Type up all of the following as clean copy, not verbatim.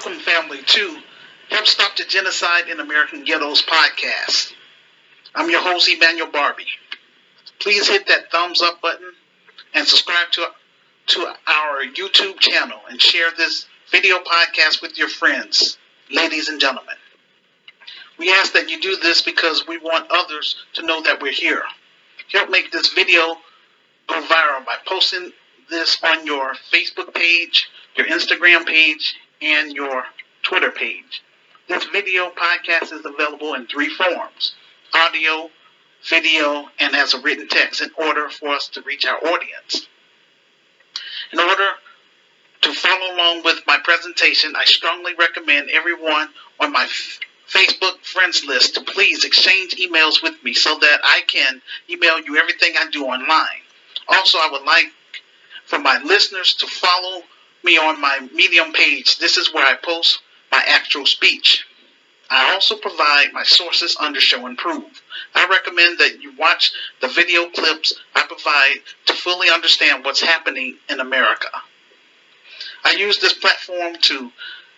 Welcome, family, to Help Stop the Genocide in American Ghettos podcast. I'm your host, Emmanuel Barbee. Please hit that thumbs up button and subscribe to our YouTube channel and share this video podcast with your friends, ladies and gentlemen. We ask that you do this because we want others to know that we're here. Help make this video go viral by posting this on your Facebook page, your Instagram page, and your Twitter page. This video podcast is available in 3 forms: audio, video, and as a written text in order for us to reach our audience. In order to follow along with my presentation, I strongly recommend everyone on my Facebook friends list to please exchange emails with me so that I can email you everything I do online. Also, I would like for my listeners to follow me on my Medium page. This is where I post my actual speech. I also provide my sources under Show and Prove. I recommend that you watch the video clips I provide to fully understand what's happening in America. I use this platform to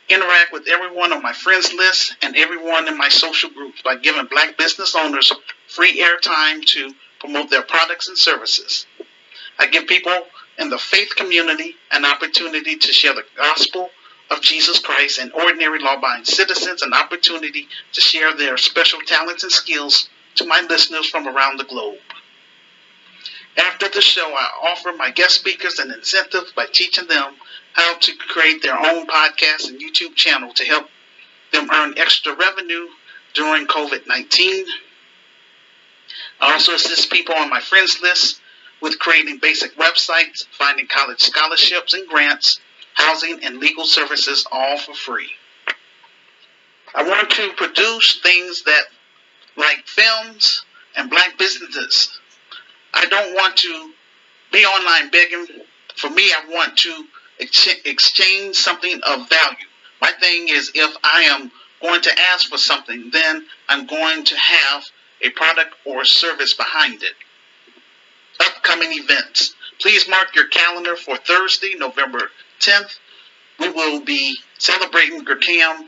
interact with everyone on my friends list and everyone in my social groups by giving Black business owners free airtime to promote their products and services. I give people in the faith community an opportunity to share the gospel of Jesus Christ, and ordinary law-abiding citizens an opportunity to share their special talents and skills to my listeners from around the globe. After the show, I offer my guest speakers an incentive by teaching them how to create their own podcast and YouTube channel to help them earn extra revenue during COVID-19. I also assist people on my friends list with creating basic websites, finding college scholarships and grants, housing, and legal services, all for free. I want to produce things that, like films and Black businesses. I don't want to be online begging. For me, I want to exchange something of value. My thing is, if I am going to ask for something, then I'm going to have a product or service behind it. Upcoming events. Please mark your calendar for Thursday, November 10th. We will be celebrating GRCAM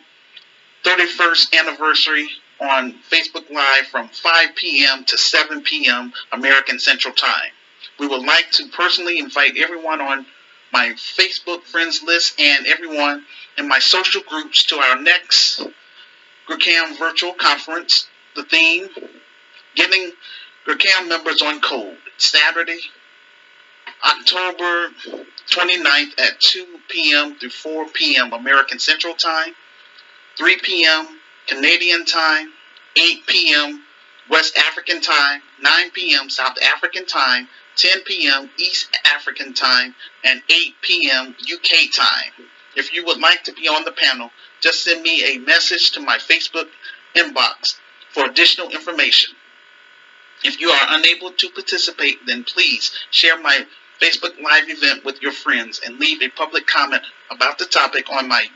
31st anniversary on Facebook Live from 5 p.m. to 7 p.m. American Central Time. We would like to personally invite everyone on my Facebook friends list and everyone in my social groups to our next GRCAM virtual conference. The theme, getting GRCAM members on code. Saturday, October 29th at 2 p.m. through 4 p.m. American Central Time, 3 p.m. Canadian Time, 8 p.m. West African Time, 9 p.m. South African Time, 10 p.m. East African Time, and 8 p.m. UK Time. If you would like to be on the panel, just send me a message to my Facebook inbox for additional information. If you are unable to participate, then please share my Facebook Live event with your friends and leave a public comment about the topic on my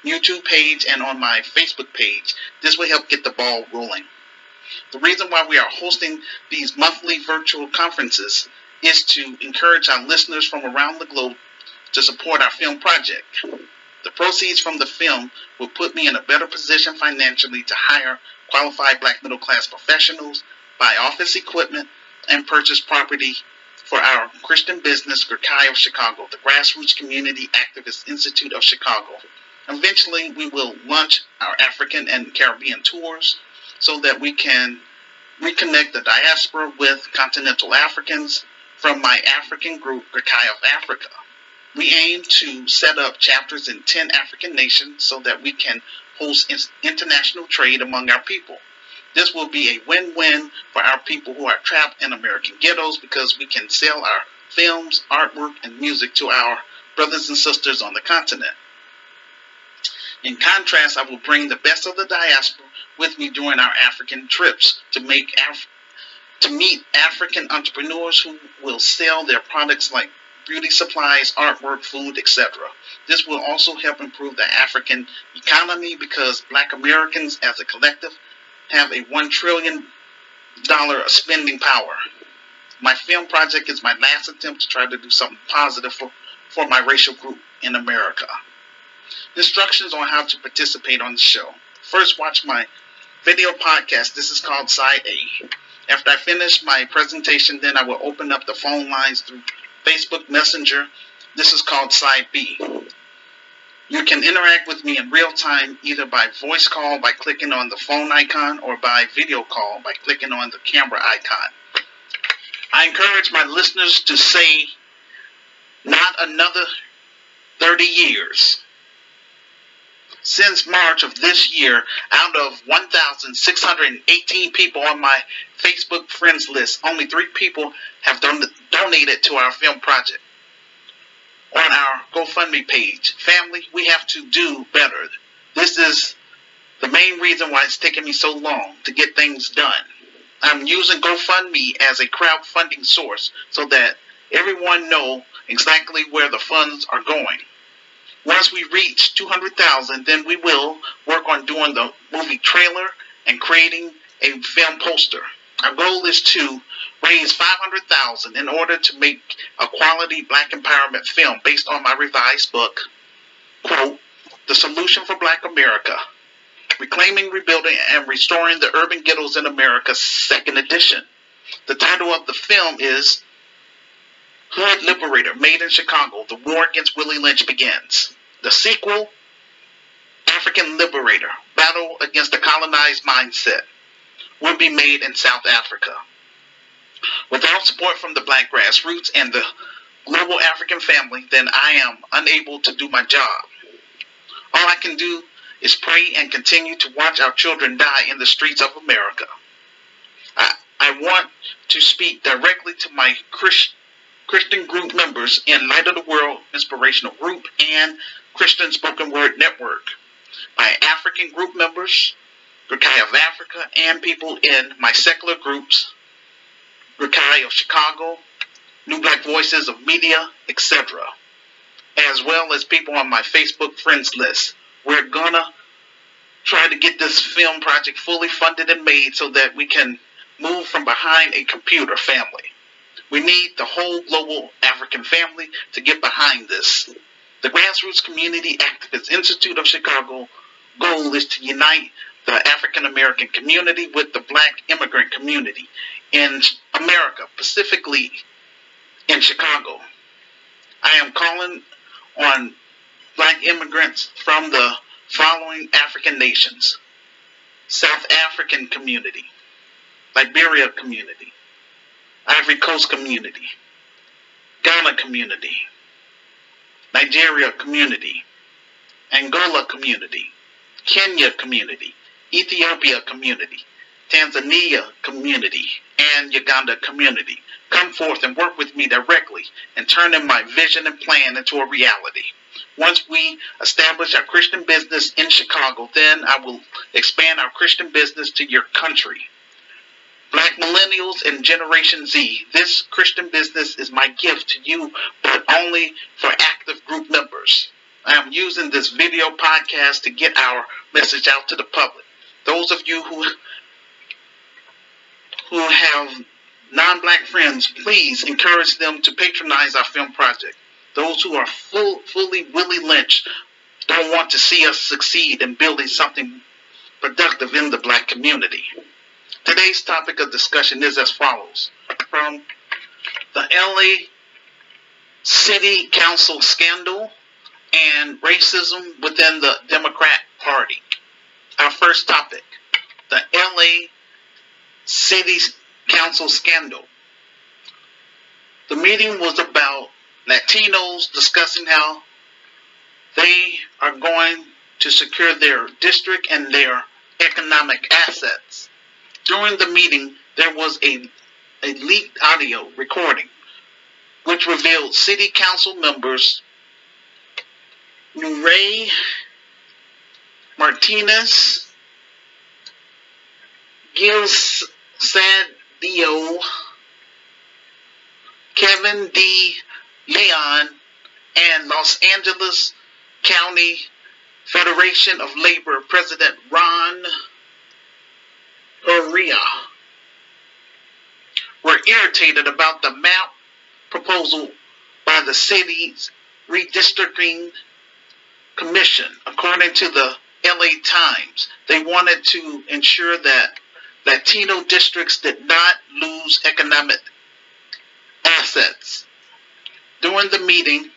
YouTube page and on my Facebook page. This will help get the ball rolling. The reason why we are hosting these monthly virtual conferences is to encourage our listeners from around the globe to support our film project. The proceeds from the film will put me in a better position financially to hire qualified Black middle-class professionals, buy office equipment, and purchase property for our Christian business, GRCAI of Chicago, the Grassroots Community Activist Institute of Chicago. Eventually, we will launch our African and Caribbean tours so that we can reconnect the diaspora with continental Africans from my African group, GRCAI of Africa. We aim to set up chapters in 10 African nations so that we can host international trade among our people. This will be a win-win for our people who are trapped in American ghettos because we can sell our films, artwork, and music to our brothers and sisters on the continent. In contrast, I will bring the best of the diaspora with me during our African trips to meet African entrepreneurs who will sell their products like beauty supplies, artwork, food, etc. This will also help improve the African economy because Black Americans as a collective have a $1 trillion spending power. My film project is my last attempt to try to do something positive for my racial group in America. Instructions on how to participate on the show. First, watch my video podcast. This is called Side A. After I finish my presentation, then I will open up the phone lines through Facebook Messenger. This is called Side B. You can interact with me in real time either by voice call by clicking on the phone icon or by video call by clicking on the camera icon. I encourage my listeners to say, not another 30 years. Since March of this year, out of 1,618 people on my Facebook friends list, only 3 people have donated to our film project. On our GoFundMe page, family, we have to do better. This is the main reason why it's taking me so long to get things done. I'm using GoFundMe as a crowdfunding source so that everyone knows exactly where the funds are going. Once we reach 200,000, then we will work on doing the movie trailer and creating a film poster. Our goal is to raise 500,000 in order to make a quality Black empowerment film based on my revised book, quote, The Solution for Black America, Reclaiming, Rebuilding, and Restoring the Urban Ghettos in America, 2nd edition. The title of the film is Hood Liberator, Made in Chicago, The War Against Willie Lynch Begins. The sequel, African Liberator, Battle Against the Colonized Mindset, will be made in South Africa. Without support from the Black grassroots and the global African family, then I am unable to do my job. All I can do is pray and continue to watch our children die in the streets of America. I want to speak directly to my Christian group members in Light of the World Inspirational Group and Christian Spoken Word Network, my African group members, Grekai of Africa, and people in my secular groups, Grekai of Chicago, New Black Voices of Media, etc., as well as people on my Facebook friends list. We're gonna try to get this film project fully funded and made so that we can move from behind a computer, family. We need the whole global African family to get behind this. The Grassroots Community Activist Institute of Chicago goal is to unite the African American community with the Black immigrant community in America, specifically in Chicago. I am calling on Black immigrants from the following African nations: South African community, Liberia community, Ivory Coast community, Ghana community, Nigeria community, Angola community, Kenya community, Ethiopia community, Tanzania community, and Uganda community. Come forth and work with me directly and turn in my vision and plan into a reality. Once we establish our Christian business in Chicago, then I will expand our Christian business to your country. Black millennials and Generation Z, this Christian business is my gift to you, but only for active group members. I am using this video podcast to get our message out to the public. Those of you who have non-Black friends, please encourage them to patronize our film project. Those who are fully Willie Lynch don't want to see us succeed in building something productive in the Black community. Today's topic of discussion is as follows. From the LA City Council scandal and racism within the Democrat Party. Our first topic, the LA City Council scandal. The meeting was about Latinos discussing how they are going to secure their district and their economic assets. During the meeting, there was a leaked audio recording which revealed city council members Nuray Martinez, Gil Sadio, Kevin D. Leon, and Los Angeles County Federation of Labor President Ron Urrea were irritated about the map proposal by the city's redistricting Commission. According to the LA Times, they wanted to ensure that Latino districts did not lose economic assets. During the meeting,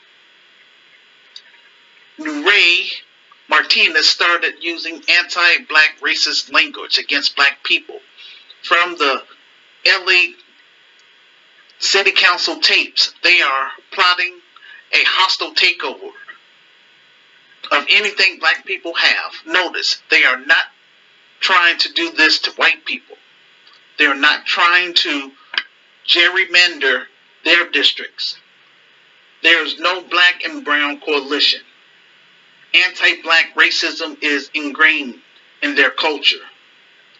Ray Martinez started using anti-black racist language against black people. From the LA City Council tapes, they are plotting a hostile takeover of anything black people have. Notice, they are not trying to do this to white people. They are not trying to gerrymander their districts. There is no black and brown coalition. Anti-black racism is ingrained in their culture.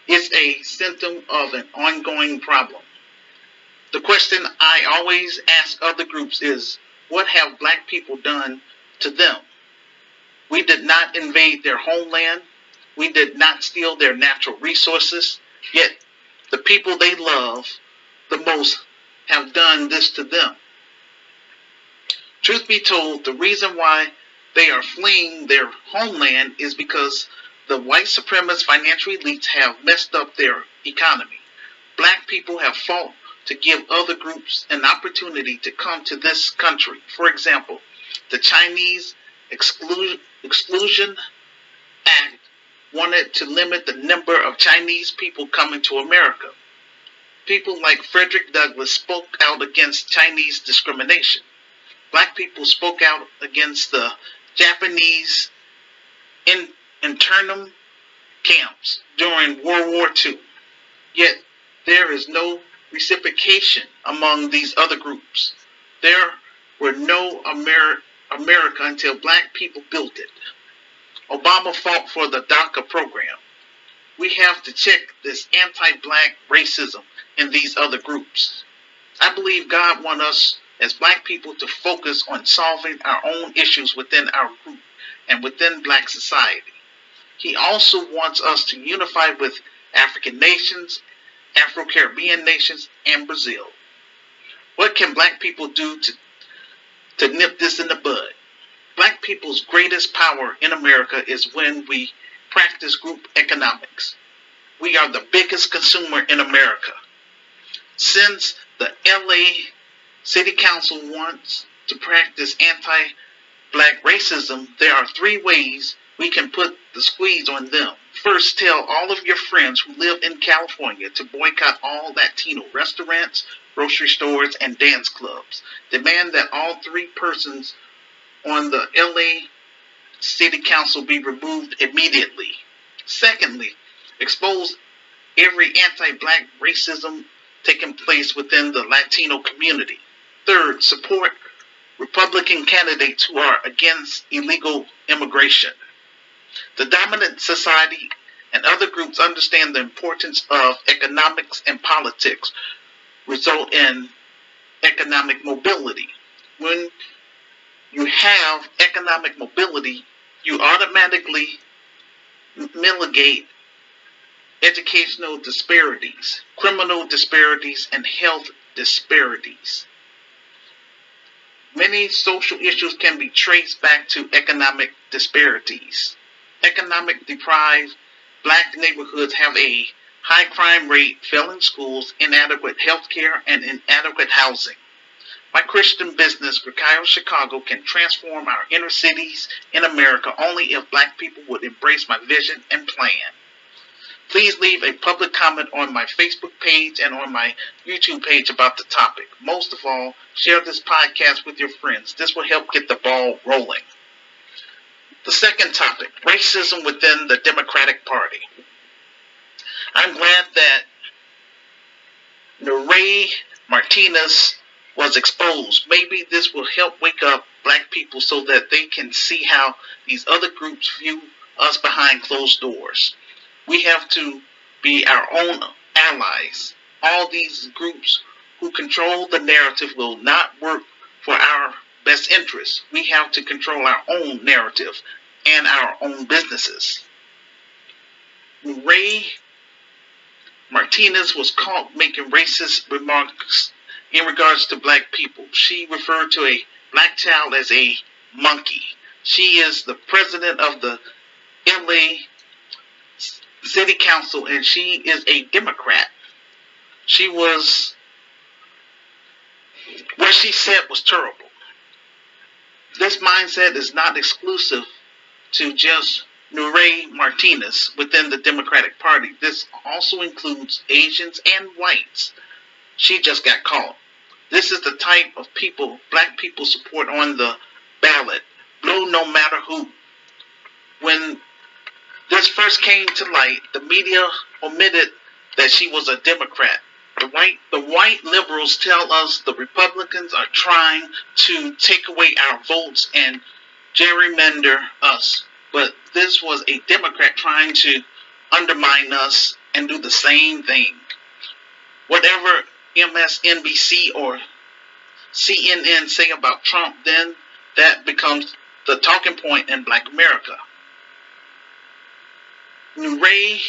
It's a symptom of an ongoing problem. The question I always ask other groups is, what have black people done to them? We did not invade their homeland. We did not steal their natural resources. Yet the people they love the most have done this to them. Truth be told, the reason why they are fleeing their homeland is because the white supremacist financial elites have messed up their economy. Black people have fought to give other groups an opportunity to come to this country. For example, the Chinese Exclusion Act wanted to limit the number of Chinese people coming to America. People like Frederick Douglass spoke out against Chinese discrimination. Black people spoke out against the Japanese internment camps during World War II. Yet there is no reciprocation among these other groups. There were no America until black people built it. Obama fought for the DACA program. We have to check this anti-black racism in these other groups. I believe God wants us as black people to focus on solving our own issues within our group and within black society. He also wants us to unify with African nations, Afro-Caribbean nations, and Brazil. What can black people do to nip this in the bud? Black people's greatest power in America is when we practice group economics. We are the biggest consumer in America. Since the LA City Council wants to practice anti-black racism, there are 3 ways we can put the squeeze on them. First, tell all of your friends who live in California to boycott all Latino restaurants, grocery stores, and dance clubs. Demand that all 3 persons on the LA City Council be removed immediately. Secondly, expose every anti-black racism taking place within the Latino community. Third, support Republican candidates who are against illegal immigration. The dominant society and other groups understand the importance of economics and politics result in economic mobility. When you have economic mobility, you automatically mitigate educational disparities, criminal disparities, and health disparities. Many social issues can be traced back to economic disparities. Economic deprived black neighborhoods have a high crime rate, failing schools, inadequate health care, and inadequate housing. My Christian business, Grecaio Chicago, can transform our inner cities in America only if black people would embrace my vision and plan. Please leave a public comment on my Facebook page and on my YouTube page about the topic. Most of all, share this podcast with your friends. This will help get the ball rolling. The second topic, racism within the Democratic Party. I'm glad that Ray Martinez was exposed. Maybe this will help wake up black people so that they can see how these other groups view us behind closed doors. We have to be our own allies. All these groups who control the narrative will not work for our best interests. We have to control our own narrative and our own businesses. Ray Martinez was caught making racist remarks in regards to black people. She referred to a black child as a monkey. She is the president of the LA City Council, and she is a Democrat. What she said was terrible. This mindset is not exclusive to just Nuray Martinez within the Democratic Party. This also includes Asians and whites. She just got caught. This is the type of people black people support on the ballot. Blue no matter who. When this first came to light, the media omitted that she was a Democrat. The white liberals tell us the Republicans are trying to take away our votes and gerrymander us. But this was a Democrat trying to undermine us and do the same thing. Whatever MSNBC or CNN say about Trump, then that becomes the talking point in Black America. Nuray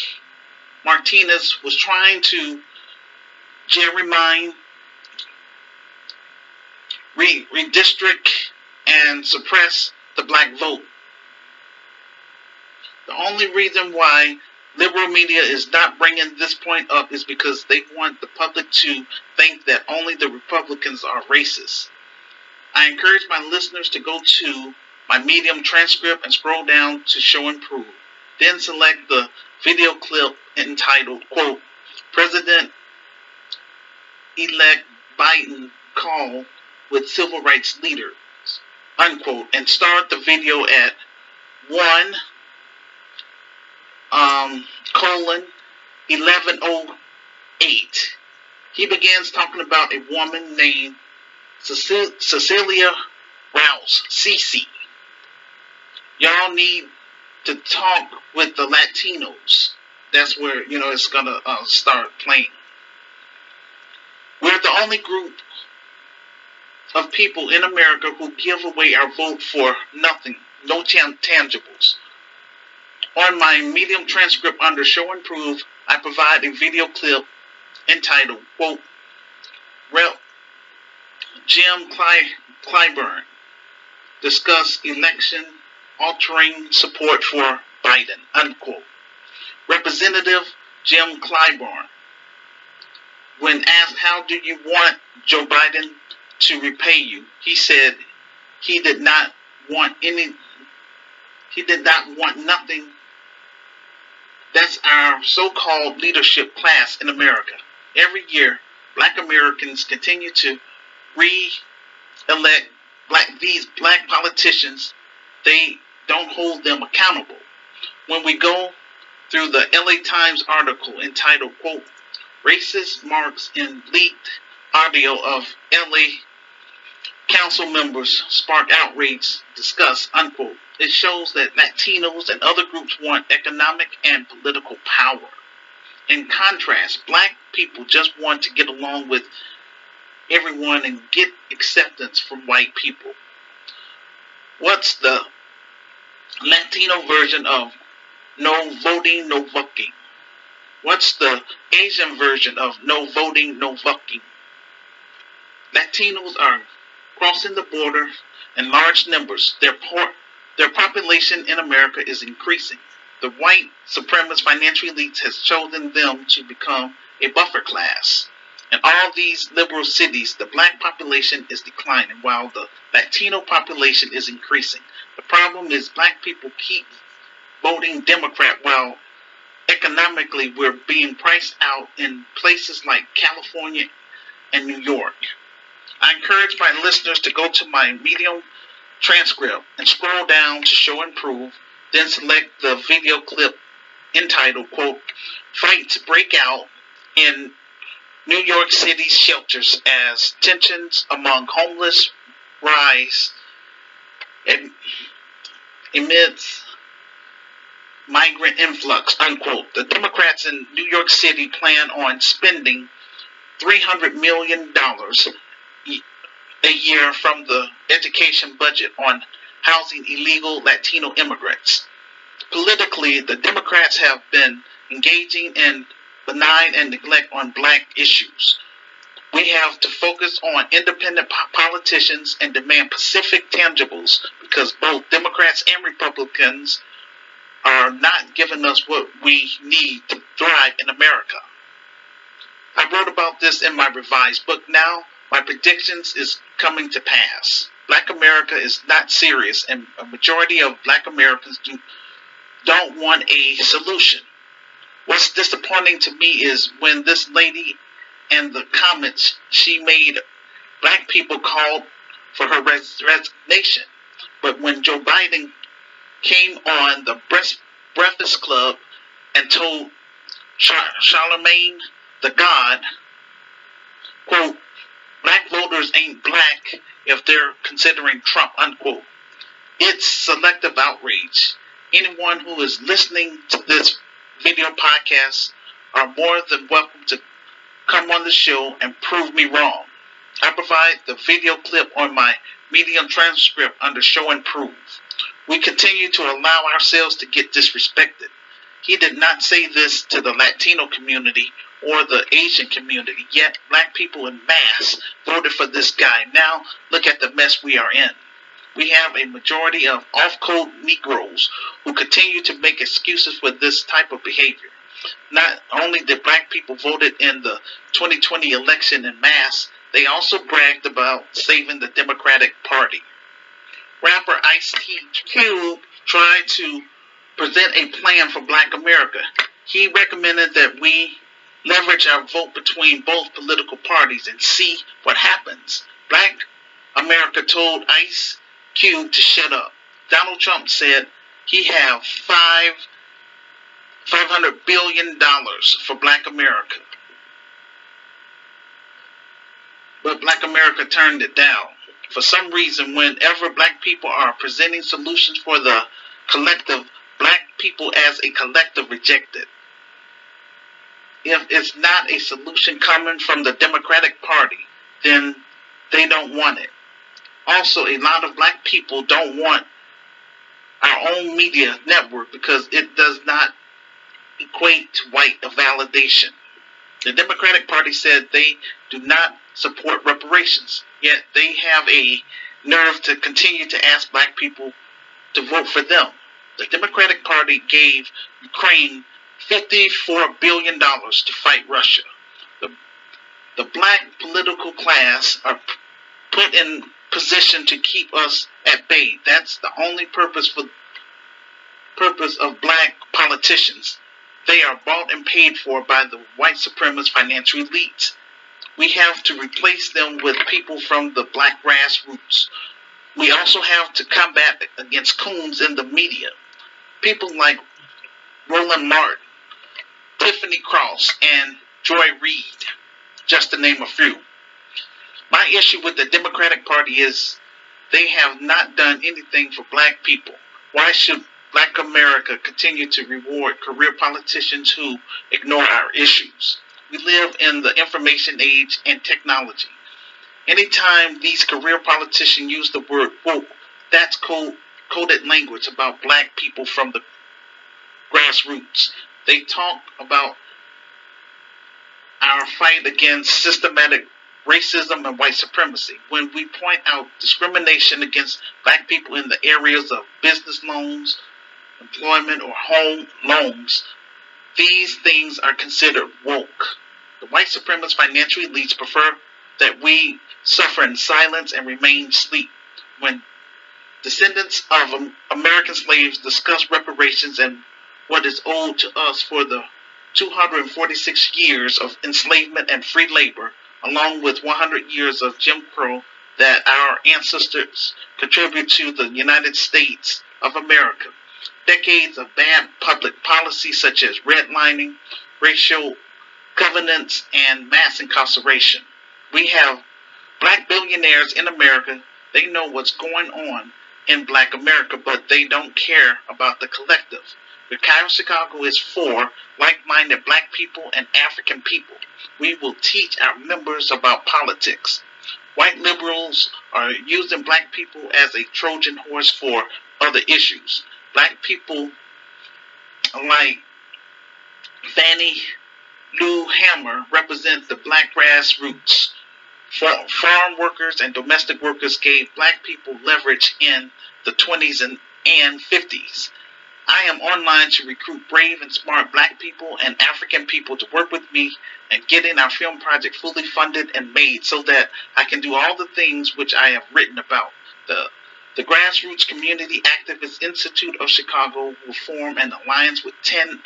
Martinez was trying to gerrymander, redistrict, and suppress the black vote. The only reason why liberal media is not bringing this point up is because they want the public to think that only the Republicans are racist. I encourage my listeners to go to my Medium transcript and scroll down to Show and Prove. Then select the video clip entitled, quote, President-elect Biden call with civil rights leaders, unquote, and start the video at 1:11:08. He begins talking about a woman named Cecilia Rouse, Cece. Y'all need to talk with the Latinos. That's where, it's going to start playing. We're the only group of people in America who give away our vote for nothing, no tangibles. On my Medium transcript under Show and Prove, I provide a video clip entitled, quote, Rep. Jim Clyburn discuss election altering support for Biden, unquote. Representative Jim Clyburn, when asked how do you want Joe Biden to repay you, he said he did not want nothing. That's our so-called leadership class in America. Every year, black Americans continue to re-elect these black politicians. They don't hold them accountable. When we go through the LA Times article entitled, quote, Racist Marks in Leaked Audio of LA Council Members Spark Outrage Discuss, unquote, it shows that Latinos and other groups want economic and political power. In contrast, black people just want to get along with everyone and get acceptance from white people. What's the Latino version of no voting, no voting? What's the Asian version of no voting, no voting? Latinos are crossing the border in large numbers. Their population in America is increasing. The white supremacist financial elites has chosen them to become a buffer class. In all these liberal cities, the black population is declining while the Latino population is increasing. The problem is black people keep voting Democrat while economically we're being priced out in places like California and New York. I encourage my listeners to go to my Medium transcript and scroll down to Show and Prove, then select the video clip entitled, quote, Fights break out in New York City's shelters as tensions among homeless rise amidst migrant influx, unquote. The Democrats in New York City plan on spending $300 million a year from the education budget on housing illegal Latino immigrants. Politically, the Democrats have been engaging in benign and neglect on black issues, We have to focus on independent politicians and demand specific tangibles because both Democrats and Republicans are not giving us what we need to thrive in America. I wrote about this in my revised book now. My predictions is coming to pass. Black America is not serious, and a majority of Black Americans don't want a solution. What's disappointing to me is when this lady and the comments she made, Black people called for her resignation. But when Joe Biden came on the Breakfast Club and told Charlemagne the God, quote, Black voters ain't black if they're considering Trump, unquote. It's selective outrage. Anyone who is listening to this video podcast are more than welcome to come on the show and prove me wrong. I provide the video clip on my Medium transcript under Show and Prove. We continue to allow ourselves to get disrespected. He did not say this to the Latino community or the Asian community, yet Black people in mass voted for this guy. Now look at the mess we are in. We have a majority of off-code Negroes who continue to make excuses for this type of behavior. Not only did Black people voted in the 2020 election in mass, they also bragged about saving the Democratic Party. Rapper Ice-T Cube tried to present a plan for Black America. He recommended that we leverage our vote between both political parties and see what happens. Black America told Ice Cube to shut up. Donald Trump said he have $500 billion for Black America. But Black America turned it down. For some reason, whenever Black people are presenting solutions for the collective, Black people as a collective reject it. If it's not a solution coming from the Democratic Party, then they don't want it. Also, a lot of Black people don't want our own media network because it does not equate to white validation. The Democratic Party said they do not support reparations, yet they have a nerve to continue to ask Black people to vote for them. The Democratic Party gave Ukraine $54 billion to fight Russia. The Black political class are put in position to keep us at bay. That's the only purpose of Black politicians. They are bought and paid for by the white supremacist financial elites. We have to replace them with people from the Black grassroots. We also have to combat against coons in the media. People like Roland Martin, Tiffany Cross, and Joy Reid, just to name a few. My issue with the Democratic Party is they have not done anything for Black people. Why should Black America continue to reward career politicians who ignore our issues? We live in the information age and technology. Anytime these career politicians use the word woke, that's coded language about Black people from the grassroots. They talk about our fight against systematic racism and white supremacy. When we point out discrimination against Black people in the areas of business loans, employment, or home loans, these things are considered woke. The white supremacist financial elites prefer that we suffer in silence and remain asleep. When descendants of American slaves discuss reparations and what is owed to us for the 246 years of enslavement and free labor, along with 100 years of Jim Crow that our ancestors contributed to the United States of America, decades of bad public policy such as redlining, racial covenants, and mass incarceration. We have Black billionaires in America. They know what's going on in Black America, but they don't care about the collective. Chicago, Chicago is for like-minded Black people and African people. We will teach our members about politics. White liberals are using Black people as a Trojan horse for other issues. Black people like Fannie Lou Hamer represent the Black grassroots. Farm workers and domestic workers gave black people leverage in the 20s and 50s. I am online to recruit brave and smart black people and African people to work with me and getting our film project fully funded and made so that I can do all the things which I have written about. The Grassroots Community Activist Institute of Chicago will form an alliance with 10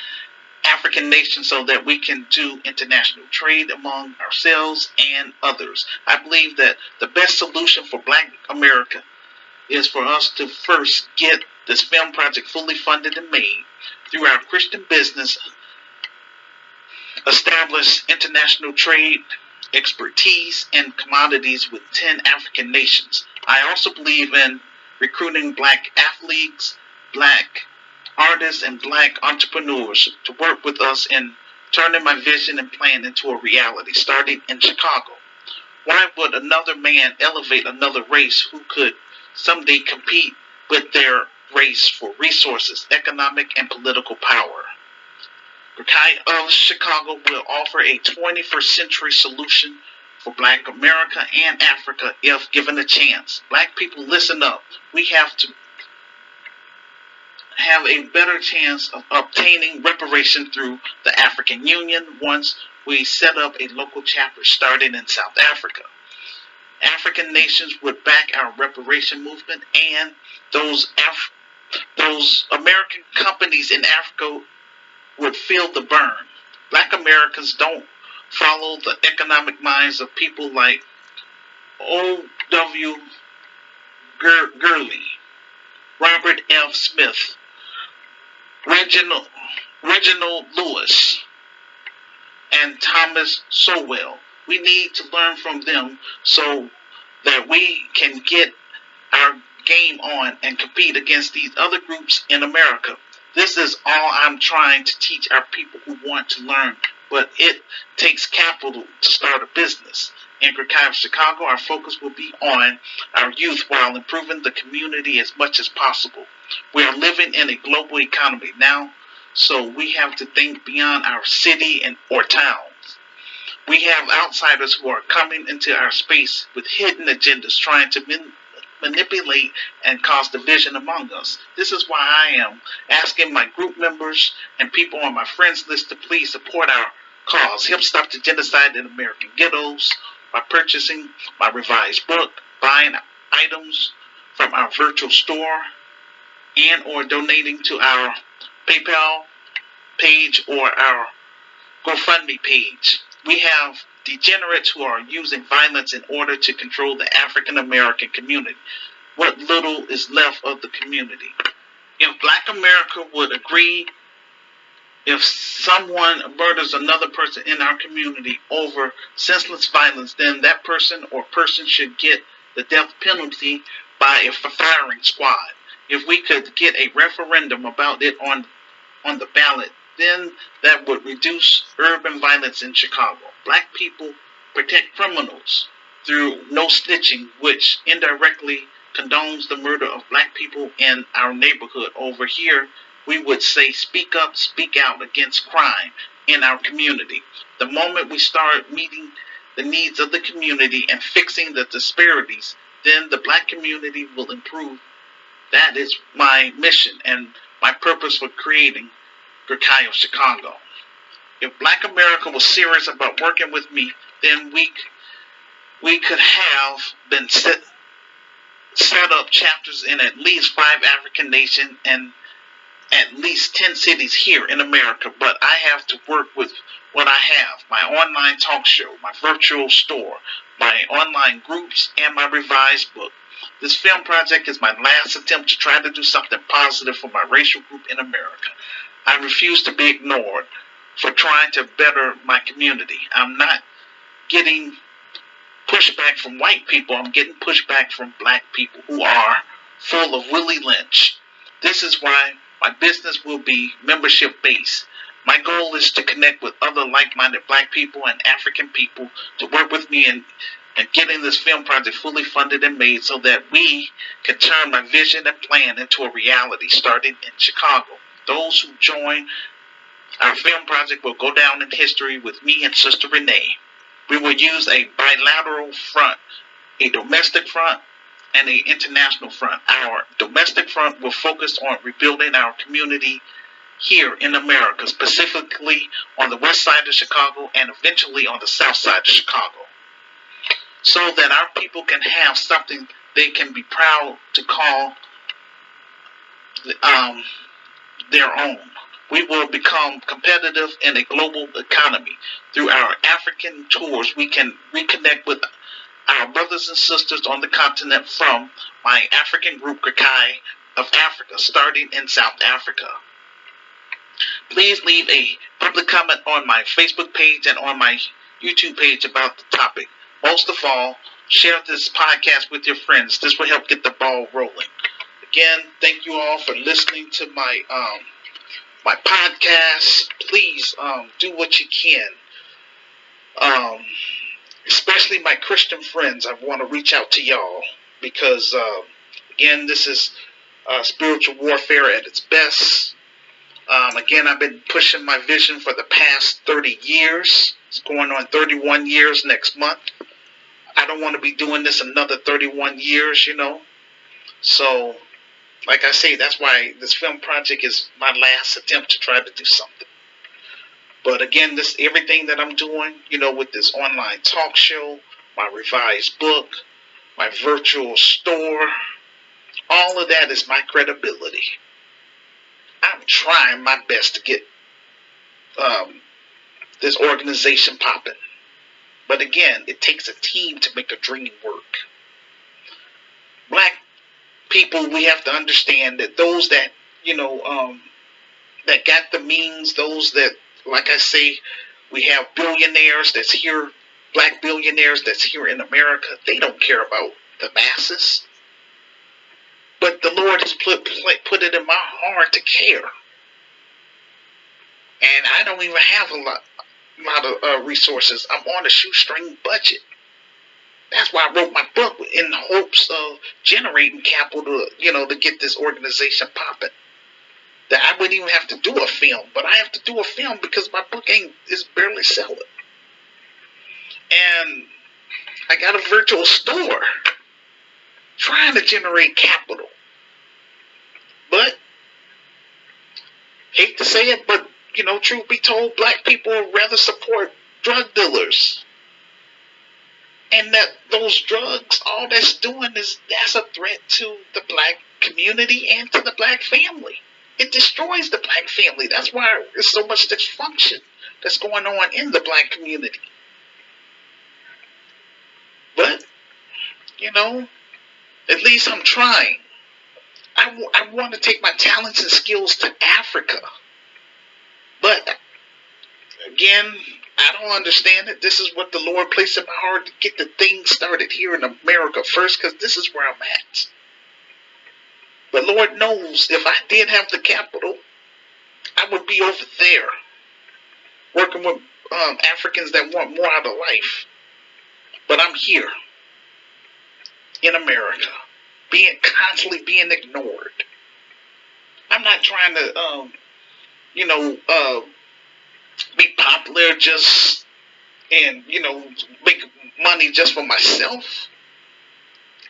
African nations so that we can do international trade among ourselves and others. I believe that the best solution for Black America is for us to first get this film project fully funded and made through our Christian business, establish international trade expertise and commodities with 10 African nations. I also believe in recruiting black athletes, black artists, and black entrepreneurs to work with us in turning my vision and plan into a reality, starting in Chicago. Why would another man elevate another race who could someday compete with their race for resources, economic, and political power? Ghettos of Chicago will offer a 21st century solution for Black America and Africa if given a chance. Black people, listen up. We have to have a better chance of obtaining reparation through the African Union once we set up a local chapter starting in South Africa. African nations would back our reparation movement, and those American companies in Africa would feel the burn. Black Americans don't follow the economic minds of people like O.W. Gurley, Robert F. Smith, Reginald Lewis, and Thomas Sowell. We need to learn from them so that we can get our game on and compete against these other groups in America. This is all I'm trying to teach our people who want to learn, but it takes capital to start a business. In Ghettos, Chicago, our focus will be on our youth while improving the community as much as possible. We are living in a global economy now, so we have to think beyond our city or towns. We have outsiders who are coming into our space with hidden agendas trying to manipulate and cause division among us. This is why I am asking my group members and people on my friends list to please support our cause. Help stop the genocide in American ghettos by purchasing my revised book, buying items from our virtual store, and or donating to our PayPal page or our GoFundMe page. We have degenerates who are using violence in order to control the African American community. What little is left of the community. If Black America would agree, if someone murders another person in our community over senseless violence, then that person or person should get the death penalty by a firing squad. If we could get a referendum about it on the ballot, then that would reduce urban violence in Chicago. Black people protect criminals through no snitching, which indirectly condones the murder of black people in our neighborhood. Over here, we would say speak up, speak out against crime in our community. The moment we start meeting the needs of the community and fixing the disparities, then the black community will improve. That is my mission and my purpose for creating Ghettos, Chicago. If Black America was serious about working with me, then we could have been set up chapters in at least 5 African nations and at least 10 cities here in America. But I have to work with what I have: my online talk show, my virtual store, my online groups, and my revised book. This film project is my last attempt to try to do something positive for my racial group in America. I refuse to be ignored for trying to better my community. I'm not getting pushback from white people. I'm getting pushback from black people who are full of Willie Lynch. This is why my business will be membership based. My goal is to connect with other like-minded black people and African people to work with me in getting this film project fully funded and made so that we can turn my vision and plan into a reality starting in Chicago. Those who join our film project will go down in history with me and Sister Renee. We will use a bilateral front, a domestic front, and an international front. Our domestic front will focus on rebuilding our community here in America, specifically on the west side of Chicago and eventually on the south side of Chicago, so that our people can have something they can be proud to call their own. We will become competitive in a global economy. Through our African tours, we can reconnect with our brothers and sisters on the continent from my African group, Kakai of Africa, starting in South Africa. Please leave a public comment on my Facebook page and on my YouTube page about the topic. Most of all, share this podcast with your friends. This will help get the ball rolling. Again, thank you all for listening to my podcast. Please do what you can. Especially my Christian friends, I want to reach out to y'all because, again, this is spiritual warfare at its best. Again, I've been pushing my vision for the past 30 years. It's going on 31 years next month. I don't want to be doing this another 31 years, So, like I say, that's why this film project is my last attempt to try to do something. But again, everything that I'm doing, with this online talk show, my revised book, my virtual store, all of that is my credibility. I'm trying my best to get this organization popping. But again, it takes a team to make a dream work. Black people, we have to understand that those that, that got the means, those that, like I say, we have billionaires that's here, black billionaires that's here in America, they don't care about the masses. But the Lord has put it in my heart to care. And I don't even have a lot of resources. I'm on a shoestring budget. That's why I wrote my book, in the hopes of generating capital, to get this organization popping. That I wouldn't even have to do a film, but I have to do a film because my book is barely selling. And I got a virtual store trying to generate capital. But, hate to say it, but, truth be told, black people rather support drug dealers. And that those drugs, all that's doing that's a threat to the black community and to the black family. It destroys the black family. That's why there's so much dysfunction that's going on in the black community. But, at least I'm trying. I want to take my talents and skills to Africa. But, again, I don't understand it. This is what the Lord placed in my heart to get the thing started here in America first, because this is where I'm at. But Lord knows, if I did have the capital, I would be over there, working with Africans that want more out of life. But I'm here, in America, constantly being ignored. I'm not trying to, be popular and make money just for myself.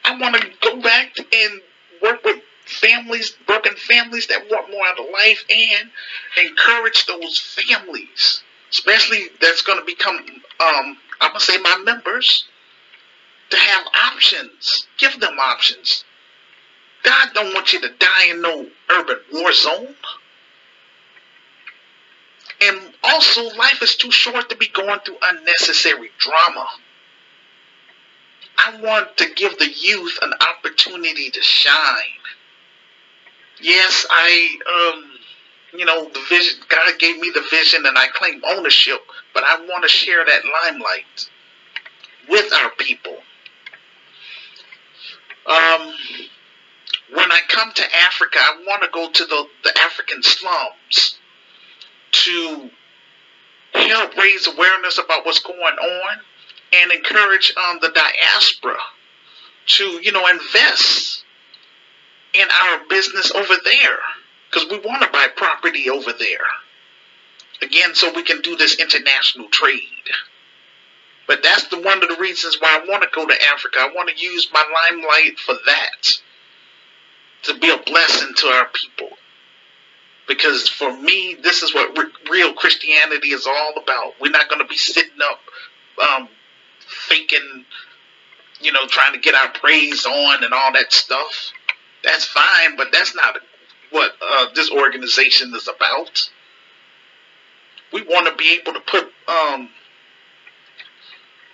I want to go back and work with broken families that want more out of life, and encourage those families, especially that's going to become, I'm going to say my members, to have options. Give them options. God don't want you to die in no urban war zone. And also, life is too short to be going through unnecessary drama. I want to give the youth an opportunity to shine. Yes, the vision, God gave me the vision and I claim ownership, but I want to share that limelight with our people. When I come to Africa, I want to go to the African slums to help raise awareness about what's going on and encourage the diaspora to, invest in our business over there, because we want to buy property over there. Again, so we can do this international trade. But that's one of the reasons why I want to go to Africa. I want to use my limelight for that, to be a blessing to our people. Because for me, this is what real Christianity is all about. We're not going to be sitting up faking, trying to get our praise on and all that stuff. That's fine, but that's not what this organization is about. We want to be able to put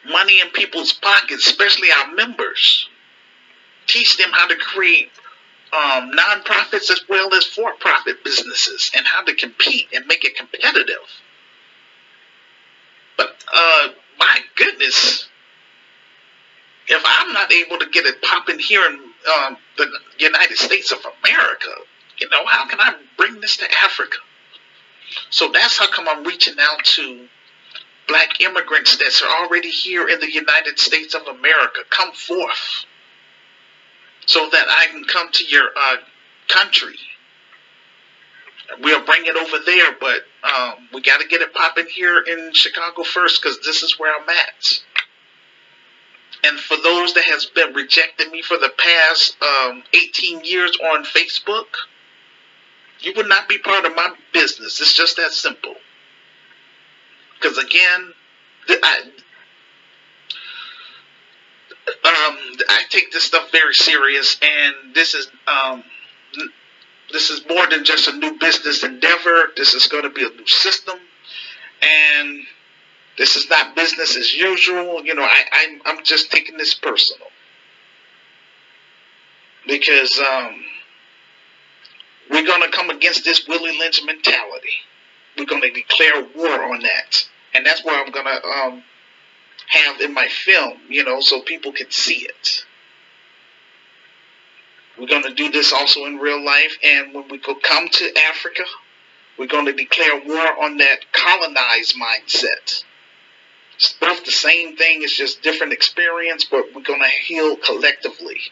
money in people's pockets, especially our members. Teach them how to create non-profits as well as for-profit businesses and how to compete and make it competitive. But my goodness, if I'm not able to get it popping here in the United States of America, how can I bring this to Africa? So that's how come I'm reaching out to black immigrants that are already here in the United States of America. Come forth so that I can come to your country. We'll bring it over there, but we got to get it popping here in Chicago first, because this is where I'm at. And for those that has been rejecting me for the past 18 years on Facebook, you would not be part of my business. It's just that simple. Because again, I take this stuff very serious, and this is more than just a new business endeavor. This is going to be a new system, and this is not business as usual. I'm just taking this personal, because we're going to come against this Willie Lynch mentality. We're going to declare war on that, and that's what I'm going to have in my film, so people can see it. We're going to do this also in real life, and when we come to Africa, we're going to declare war on that colonized mindset. It's both the same thing, it's just different experience, but we're going to heal collectively.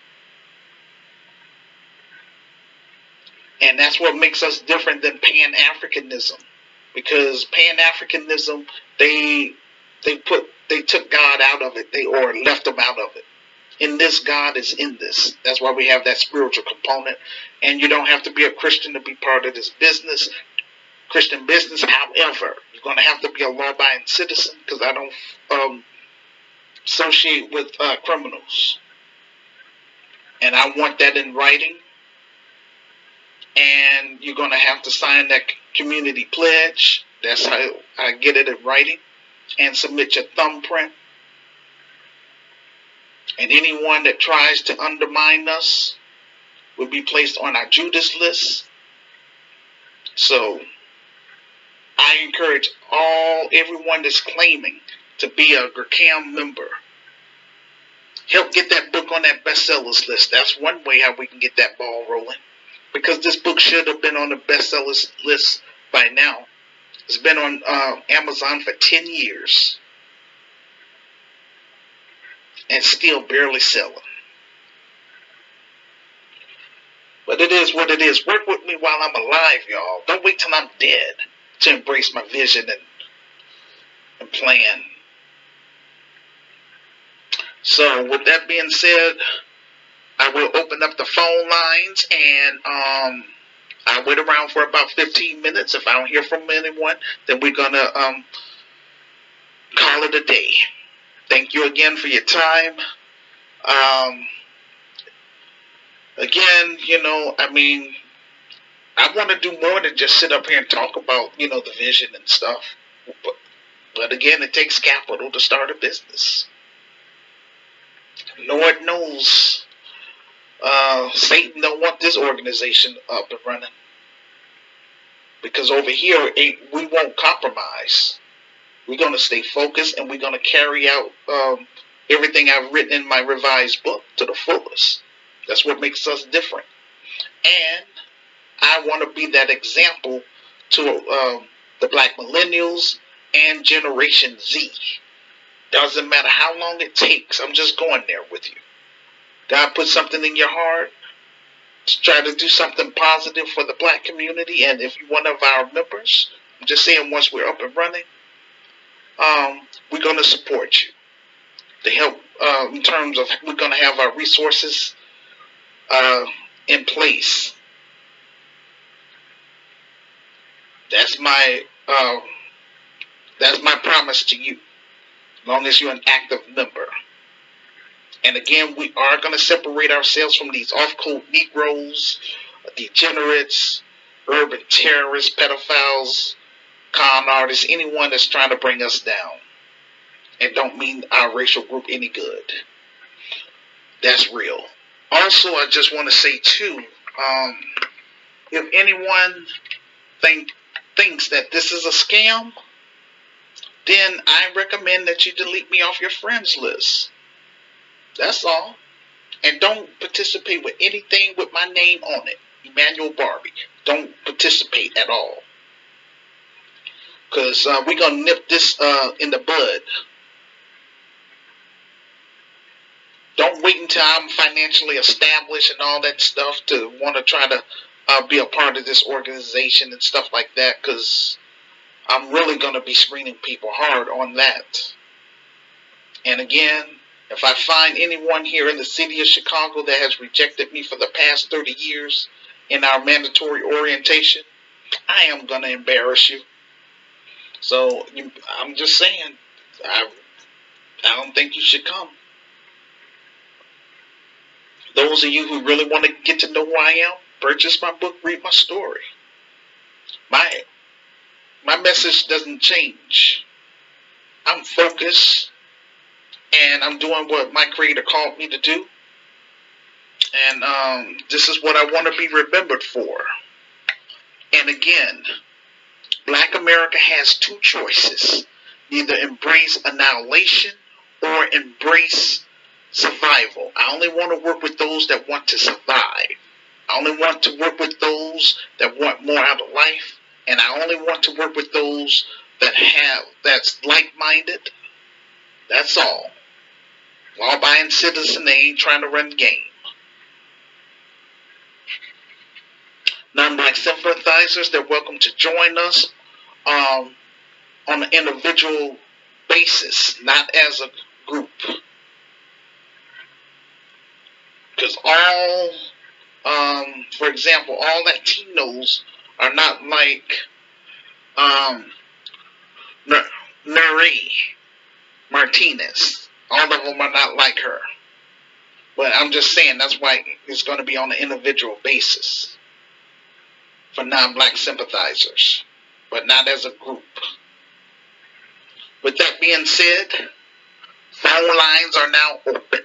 And that's what makes us different than Pan-Africanism. Because Pan-Africanism, they took God out of it, or left him out of it. In this, God is in this. That's why we have that spiritual component. And you don't have to be a Christian to be part of this business, Christian business. However, you're going to have to be a law-abiding citizen, because I don't associate with criminals. And I want that in writing. And you're going to have to sign that community pledge. That's how I get it in writing. And submit your thumbprint. And anyone that tries to undermine us will be placed on our Judas list. So I encourage everyone that's claiming to be a GRCAM member, help get that book on that bestsellers list. That's one way how we can get that ball rolling. Because this book should have been on the bestsellers list by now. It's been on Amazon for 10 years. And still barely selling. But it is what it is. Work with me while I'm alive, y'all. Don't wait till I'm dead to embrace my vision and plan. So with that being said, I will open up the phone lines, and I'll wait around for about 15 minutes. If I don't hear from anyone, then we're going to call it a day. Thank you again for your time. Again, I want to do more than just sit up here and talk about, the vision and stuff. But again, it takes capital to start a business. Lord knows Satan don't want this organization up and running. Because over here, we won't compromise. We're going to stay focused, and we're going to carry out everything I've written in my revised book to the fullest. That's what makes us different. And I want to be that example to the black millennials and Generation Z. Doesn't matter how long it takes. I'm just going there with you. God put something in your heart to try to do something positive for the black community. And if you're one of our members, I'm just saying, once we're up and running, we're going to support you. to help in terms of we're going to have our resources in place. That's my promise to you, as long as you're an active member. And again, we are going to separate ourselves from these off-code Negroes, degenerates, urban terrorists, pedophiles, con artists, anyone that's trying to bring us down and don't mean our racial group any good. That's real. Also, I just want to say too, if anyone thinks that this is a scam, then I recommend that you delete me off your friends list. That's all. And don't participate with anything with my name on it, Emmanuel Barbee. Don't participate at all. Because we're going to nip this in the bud. Don't wait until I'm financially established and all that stuff to want to try to be a part of this organization and stuff like that, because I'm really going to be screening people hard on that. And again, if I find anyone here in the city of Chicago that has rejected me for the past 30 years in our mandatory orientation, I am going to embarrass you. So I'm just saying, I don't think you should come. Those of you who really want to get to know who I am, purchase my book, read my story. My message doesn't change. I'm focused, and I'm doing what my Creator called me to do. And this is what I want to be remembered for. And again, Black America has two choices: either embrace annihilation or embrace survival. I only want to work with those that want to survive. I only want to work with those that want more out of life. And I only want to work with those that's like-minded. That's all. Law-abiding citizen, they ain't trying to run the game. Non-Black sympathizers, they're welcome to join us on an individual basis, not as a group. Because for example, all Latinos are not like Nuri Martinez. All of them are not like her. But I'm just saying, that's why it's going to be on an individual basis for non-Black sympathizers, but not as a group. With that being said, phone lines are now open.